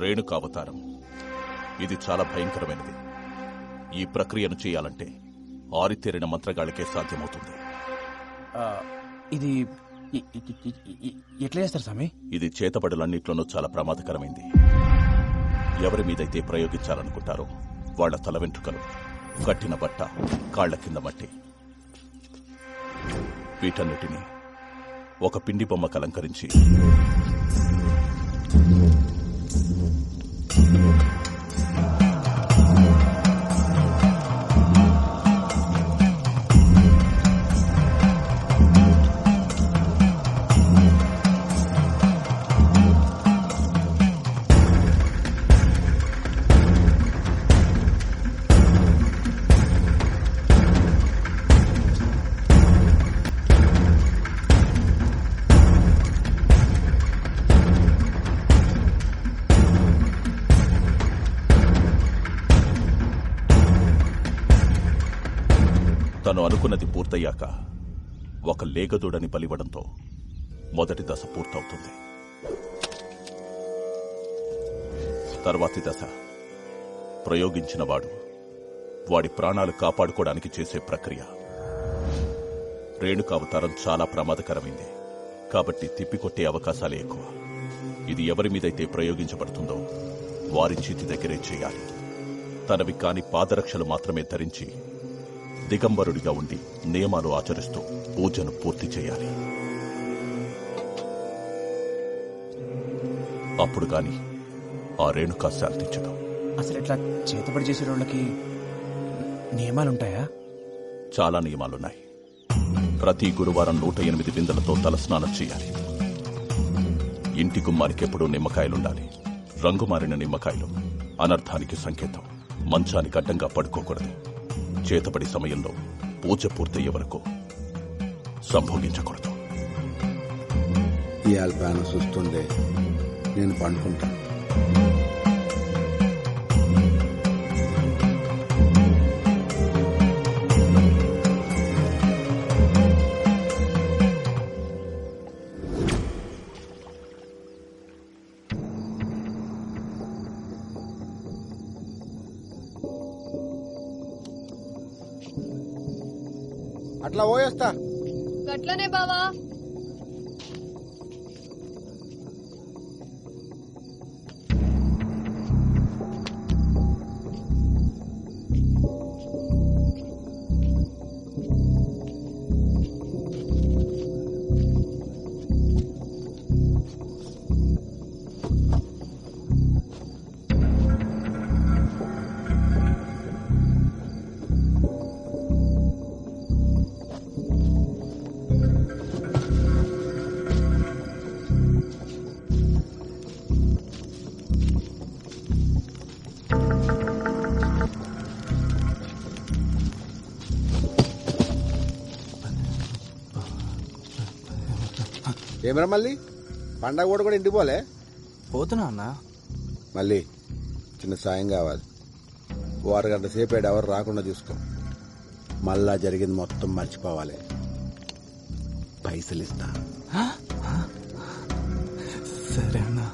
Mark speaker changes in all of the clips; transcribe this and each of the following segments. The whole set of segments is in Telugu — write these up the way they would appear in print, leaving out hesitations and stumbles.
Speaker 1: రేణుకావతారం. ఇది చాలా భయంకరమైనది. ఈ ప్రక్రియను చేయాలంటే ఆరితేరిన మంత్రగాళ్ళకే సాధ్యమవుతుంది.
Speaker 2: ఇది ఎట్లా చేస్తారు స్వామి?
Speaker 1: ఇది చేతబడులన్నిట్లోనూ చాలా ప్రమాదకరమైంది. ఎవరి మీదైతే ప్రయోగించాలనుకుంటారో వాళ్ల తల వెంట్రుకలు, కట్టిన బట్ట, కాళ్ల కింద మట్టి, వీటన్నిటినీ ఒక పిండి బొమ్మకు అలంకరించి తను అనుకున్నది పూర్తయ్యాక ఒక లేగదూడని బలివ్వడంతో మొదటి దశ పూర్తవుతుంది. తర్వాతి దశ ప్రయోగించిన వాడి ప్రాణాలు కాపాడుకోవడానికి చేసే ప్రక్రియ. రేణుకావతారం చాలా ప్రమాదకరమైంది కాబట్టి తిప్పికొట్టే అవకాశాలే ఎక్కువ. ఇది ఎవరి మీదైతే ప్రయోగించబడుతుందో వారి చేతి దగ్గరే చేయాలి. తనవి కాని పాదరక్షలు మాత్రమే ధరించి దిగంబరుడిగా ఉండి నియమాలు ఆచరిస్తూ పూజను పూర్తి చేయాలి. అప్పుడు గాని ఆ రేణుకా శాంతించదు.
Speaker 2: అసలు ఇట్లా చేతబడి చేసే వాళ్ళకి నియమాలుంటాయా?
Speaker 1: చాలా నియమాలున్నాయి. ప్రతి గురువారం 108 బిందెలతో తలస్నానం చేయాలి. ఇంటి గుమ్మానికెప్పుడూ నిమ్మకాయలుండాలి. రంగుమారిన నిమ్మకాయలు అనర్థానికి సంకేతం. మంచానికి అడ్డంగా పడుకోకూడదు. చేతబడి సమయంలో పూజ పూర్తయ్యే వరకు సంభోగించకూడదు.
Speaker 3: ఈ అల్పాను చూస్తుండే నేను పండుకుంటాను. అట్లా పోయేస్తా.
Speaker 4: గట్లనే బావా.
Speaker 3: ఏమరా మళ్ళీ పండగ కూడా ఇంటికి పోలే?
Speaker 2: పోతున్నా అన్న.
Speaker 3: మళ్ళీ చిన్న సాయం కావాలి. ఓ అరగంట సేపు ఎవరు రాకుండా చూసుకో. మళ్ళా జరిగింది మొత్తం మర్చిపోవాలి. పైసలు ఇస్తా.
Speaker 2: సరే అన్నా.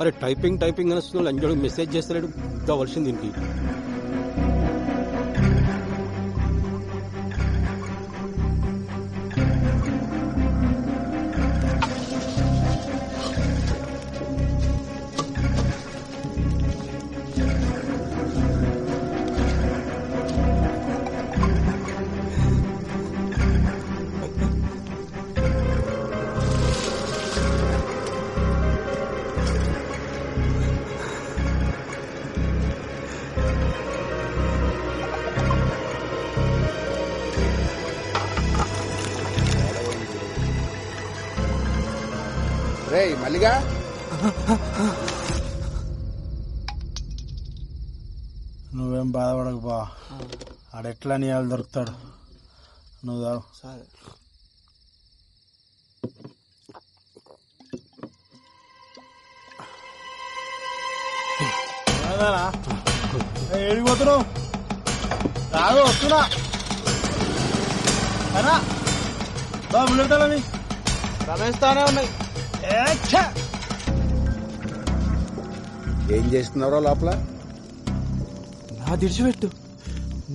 Speaker 5: అరే టైపింగ్ టైపింగ్ అని వస్తున్నాడు అంజడు మెసేజ్ చేస్తలేడు కావాల్సింది దీనికి.
Speaker 3: రేయ్ మల్లిగా
Speaker 6: నువ్వేం బాధపడకు బా, ఆడెట్లా నీ వాళ్ళు దొరుకుతాడు. నువ్వు తాగు. ఏడిపోతున్నావు? రాదు, వస్తున్నా. అనా బాబు బుల్లెట్టాలని రమేస్తానే ఉన్నాయి.
Speaker 3: ఏం చేస్తున్నారో లోపల?
Speaker 2: నా దిడిచిపెట్టు,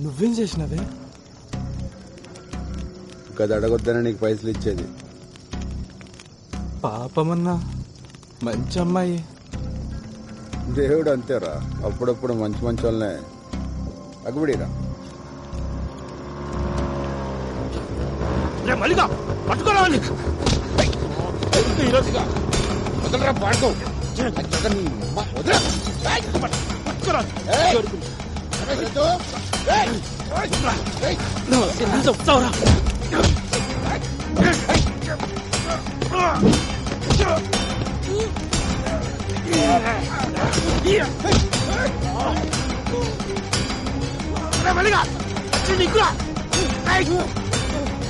Speaker 2: నువ్వేం చేసినావే?
Speaker 3: ఇంకా అడగొద్దనే నీకు పైసలు ఇచ్చేది.
Speaker 2: పాపమన్నా మంచి అమ్మాయి.
Speaker 3: దేవుడు అంతేరా, అప్పుడప్పుడు మంచి మంచి వాళ్ళనే అగ్గుబడిరా.
Speaker 5: మల్లిగా పట్టుకోవాలి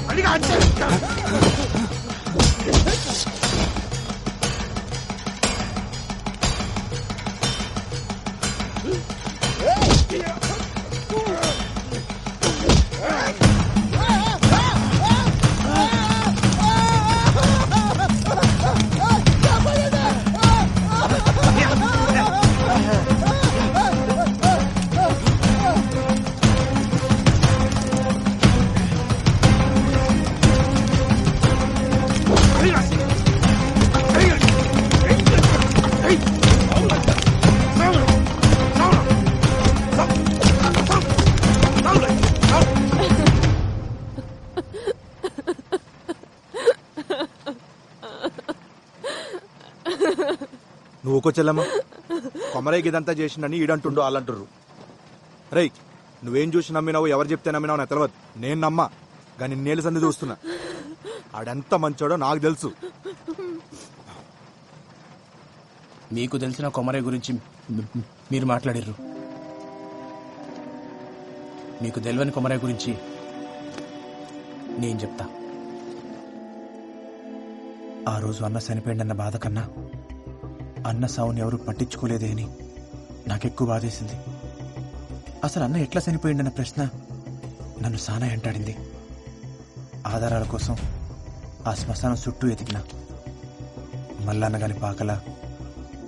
Speaker 5: మల్లిగా
Speaker 7: నువ్వుకో చెల్లమ్మ, కొమరయ్య ఇదంతా చేసిందని ఈడంటుండు వాళ్ళంటుర్రు. రేయ్, నువ్వేం చూసి నమ్మినావు, ఎవరు చెప్తే నమ్మినావు నాకు తెలియదు. నేను నమ్మా, కానీ నేలు సంది చూస్తున్నా. ఆడెంత మంచోడో నాకు తెలుసు.
Speaker 2: మీకు తెలిసిన కొమరయ్య గురించి మీరు మాట్లాడిర్రు. మీకు తెలియని కొమరయ్య గురించి నేను చెప్తా. ఆ రోజు అన్న చనిపోయిందన్న బాధ కన్నా అన్న సావుని ఎవరు పట్టించుకోలేదే అని నాకెక్కువ బాధేసింది. అసలు అన్న ఎట్లా చనిపోయిందన్న ప్రశ్న నన్ను సానా వెంటాడింది. ఆధారాల కోసం ఆ శ్మశానం చుట్టూ ఎతికిన మల్లన్నగాని పాకల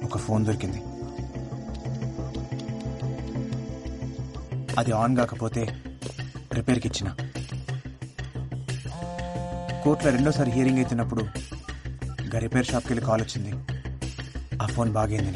Speaker 2: ఒక ఫోన్ దొరికింది. అది ఆన్ కాకపోతే రిపేర్కి ఇచ్చిన. కోర్టులో రెండోసారి హియరింగ్ అవుతున్నప్పుడు రిపేర్ షాప్కి వెళ్ళి కాల్ వచ్చింది. ఆ ఫోన్ బాగైంది.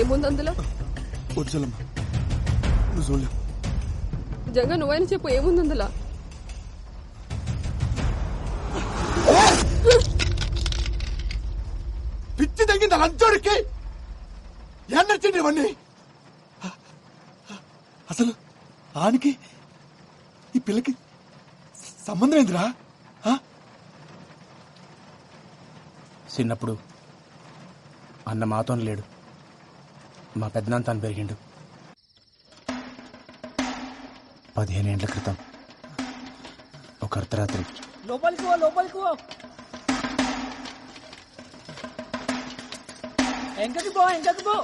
Speaker 4: ఏముంది అందులో?
Speaker 7: వచ్చలమ్మ, నువ్వు చూడలేవు.
Speaker 4: జంగా నువ్వైనా చెప్పు, ఏముంది అందులో?
Speaker 7: పిచ్చి తగ్గింది లంచోడికి. ఏం నచ్చింది ఇవన్నీ? అసలు ఆనికి ఈ పిల్లకి సంబంధం ఏందిరా?
Speaker 2: చిన్నప్పుడు అన్న మాతో లేడు. మా పెద్దనాన్న తాను పెరిగిండు 15 ఏండ్ల క్రితం ఒక అర్ధరాత్రి
Speaker 8: లోపలికి పో లోపలికి పో ఎంకకి పో ఎంకకి పో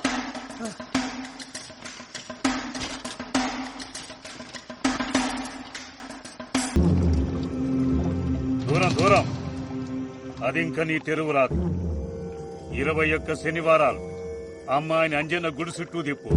Speaker 9: దూరం దూరం అది ఇంక నీ తెరువు రాదు 21 శనివారాలు అమ్మాయిని అంజన్న గుడి చుట్టూ తిప్పు